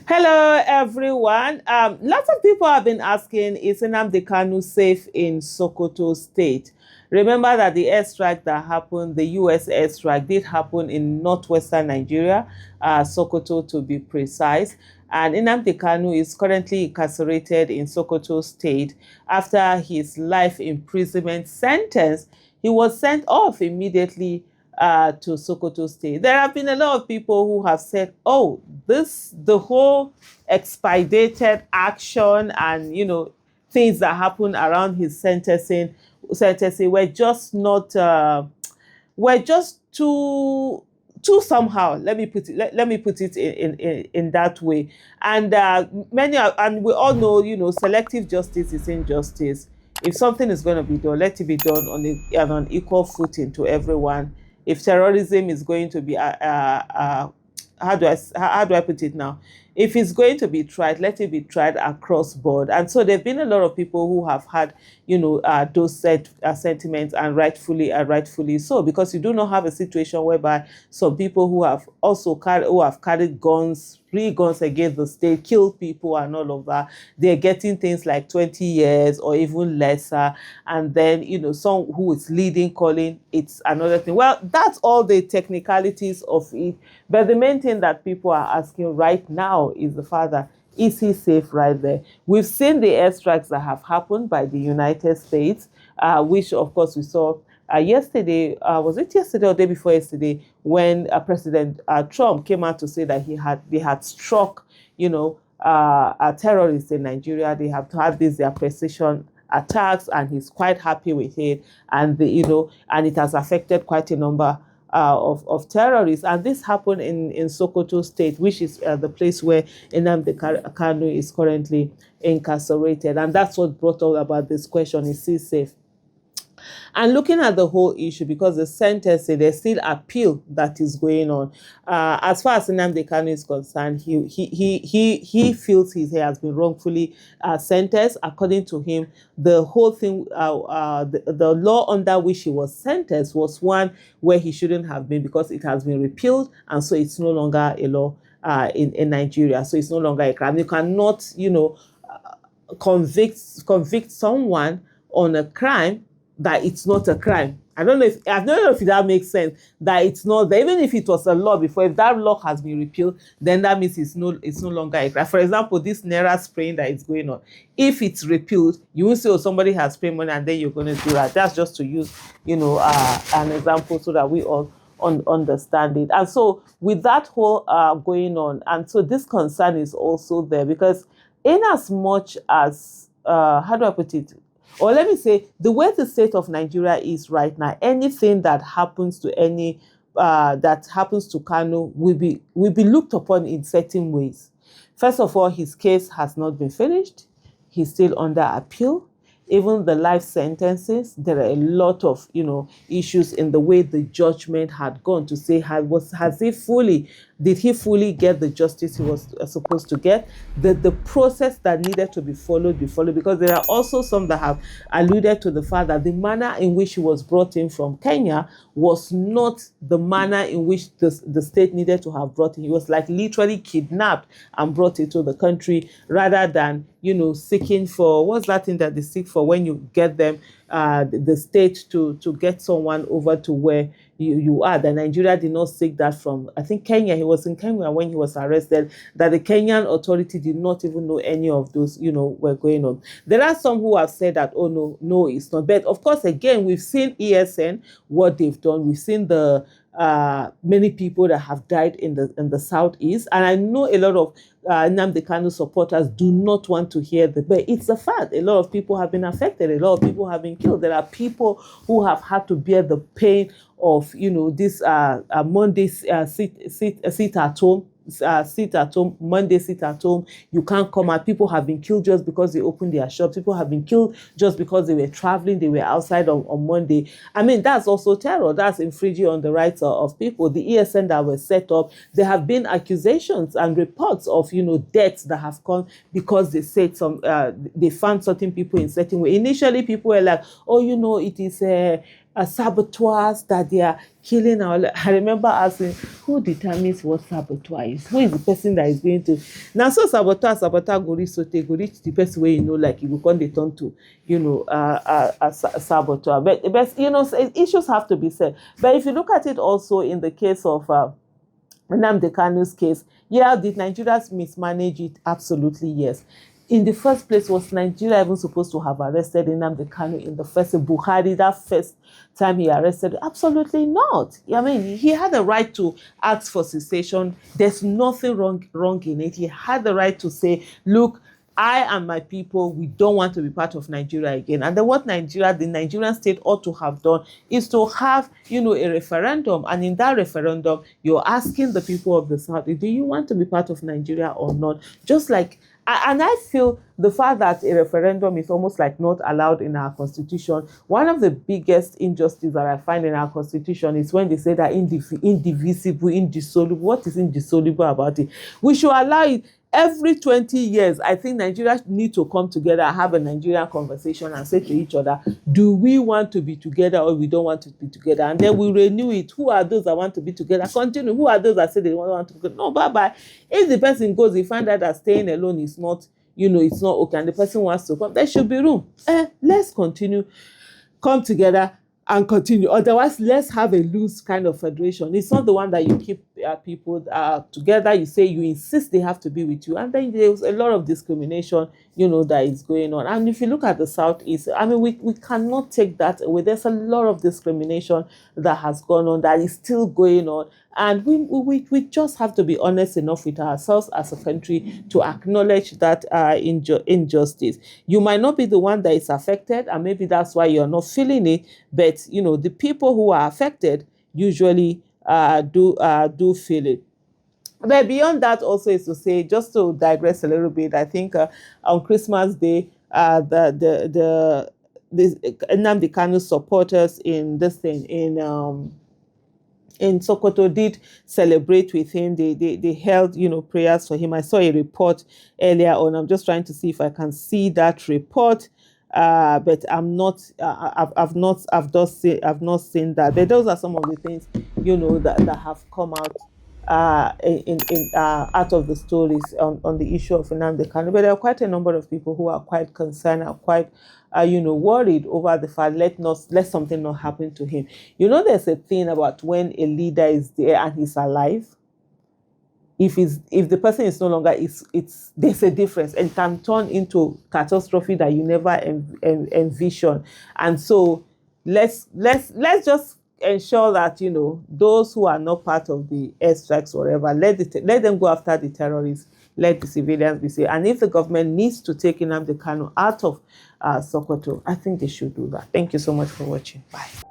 Hello, everyone. Lots of people have been asking, is Nnamdi Kanu safe in Sokoto State? Remember that the airstrike that happened, the US airstrike, did happen in northwestern Nigeria, Sokoto to be precise. And Nnamdi Kanu is currently incarcerated in Sokoto State after his life imprisonment sentence. He was sent off immediately to Sokoto State. There have been a lot of people who have said, "Oh, the whole expedited action and things that happened around his sentencing were just not were just too somehow. Let me put it in that way." And and we all know, selective justice is injustice. If something is going to be done, let it be done on an equal footing to everyone. If terrorism is going to be how do I put it now? If it's going to be tried, let it be tried across board. And so there've been a lot of people who have had, those sentiments, and rightfully so, because you do not have a situation whereby some people who have carried guns, three guns against the state, killed people and all of that, they're getting things like 20 years or even lesser. And then, some who is leading, calling, it's another thing. Well, that's all the technicalities of it. But the main thing that people are asking right now is the father. Is he safe right there? We've seen the airstrikes that have happened by the United States, which of course we saw yesterday. Was it yesterday or the day before yesterday, when President Trump came out to say that they had struck, terrorists in Nigeria. They have had their precision attacks, and he's quite happy with it. And and it has affected quite a number of terrorists. And this happened in Sokoto State, which is the place where Nnamdi Kanu is currently incarcerated. And that's what brought all about this question: is he safe? And looking at the whole issue, because the sentencing, there's still appeal that is going on. As far as Nnamdi Kanu is concerned, he feels he has been wrongfully sentenced. According to him, the whole thing, the law under which he was sentenced was one where he shouldn't have been, because it has been repealed, and so it's no longer a law in Nigeria. So it's no longer a crime. You cannot, convict someone on a crime that it's not a crime. I don't know if that makes sense. That it's not there. Even if it was a law before, if that law has been repealed, then that means it's no longer a crime. For example, this Naira spraying that is going on. If it's repealed, you will say, "Oh, somebody has sprayed money," and then you're going to do that. That's just to use, an example so that we all understand it. And so with that whole going on, and so this concern is also there, because in as much as how do I put it? Or let me say, the way the state of Nigeria is right now, anything that happens to Kanu will be looked upon in certain ways. First of all, his case has not been finished. He's still under appeal. Even the life sentences, there are a lot of issues in the way the judgment had gone, to say did he fully get the justice he was supposed to get? The process that needed to be followed, because there are also some that have alluded to the fact that the manner in which he was brought in from Kenya was not the manner in which the state needed to have brought him. He was like literally kidnapped and brought into the country, rather than seeking for, what's that thing that they seek for when you get them, the state to get someone over to where you are. That Nigeria did not seek that from, I think, Kenya. He was in Kenya when he was arrested, that the Kenyan authority did not even know any of those, were going on. There are some who have said that, "Oh, no, it's not." But of course, again, we've seen ESN, what they've done. We've seen the many people that have died in the southeast, and I know a lot of Nnamdi Kanu supporters do not want to hear but it's a fact. A lot of people have been affected. A lot of people have been killed. There are people who have had to bear the pain of this Monday sit at home. Monday sit at home. You can't come out. People have been killed just because they opened their shops. People have been killed just because they were traveling. They were outside on Monday. I mean, that's also terror. That's infringing on the rights of people. The ESN that were set up, there have been accusations and reports of deaths that have come because they said they found certain people in certain way. Initially, people were like, "Oh, it is saboteurs, that they are killing our. I remember asking, who determines what saboteur is? Who is the person that is going to? Now, so saboteur go reach sote, go reach the person where like you go come they turn to, a saboteur. But issues have to be said. But if you look at it also in the case of Nnamdi Kanu's case, yeah, did Nigeria mismanage it? Absolutely, yes. In the first place, was Nigeria even supposed to have arrested Nnamdi Kanu in the first Buhari, that first time he arrested? Absolutely not. I mean, he had the right to ask for cessation. There's nothing wrong in it. He had the right to say, look, I and my people, we don't want to be part of Nigeria again. And then what the Nigerian state ought to have done is to have, a referendum. And in that referendum, you're asking the people of the South, do you want to be part of Nigeria or not? Just like, and I feel the fact that a referendum is almost like not allowed in our constitution. One of the biggest injustices that I find in our constitution is when they say that indivisible, indissoluble. What is indissoluble about it? We should allow it. Every 20 years, I think Nigeria need to come together and have a Nigerian conversation and say to each other, do we want to be together or we don't want to be together? And then we renew it. Who are those that want to be together? Continue. Who are those that say they don't want to be together? No, bye-bye. If the person goes, they find out that staying alone is not, it's not okay, and the person wants to come, there should be room. Let's continue. Come together and continue. Otherwise, let's have a loose kind of federation. It's not the one that you keep people together. You say you insist they have to be with you, and then there's a lot of discrimination, that is going on. And if you look at the Southeast, I mean, we cannot take that away. There's a lot of discrimination that has gone on, that is still going on, and we just have to be honest enough with ourselves as a country to acknowledge that injustice. You might not be the one that is affected, and maybe that's why you're not feeling it, but the people who are affected usually do feel it. But beyond that, also is to say, just to digress a little bit, I think on Christmas Day, the Nnamdi Kanu supporters in this thing in Sokoto did celebrate with him. They held prayers for him. I saw a report earlier on. I'm just trying to see if I can see that report. But I'm not. I've not seen that. But those are some of the things that have come out out of the stories on the issue of Nnamdi Kanu. But there are quite a number of people who are quite concerned and quite worried over the fact let something not happen to him. There's a thing about when a leader is there and he's alive. If the person is no longer, there's a difference, and can turn into catastrophe that you never envision. And so let's just ensure that those who are not part of the airstrikes or whatever, let them go after the terrorists. Let the civilians be safe. And if the government needs to take Nnamdi Kanu out of Sokoto, I think they should do that. Thank you so much for watching. Bye.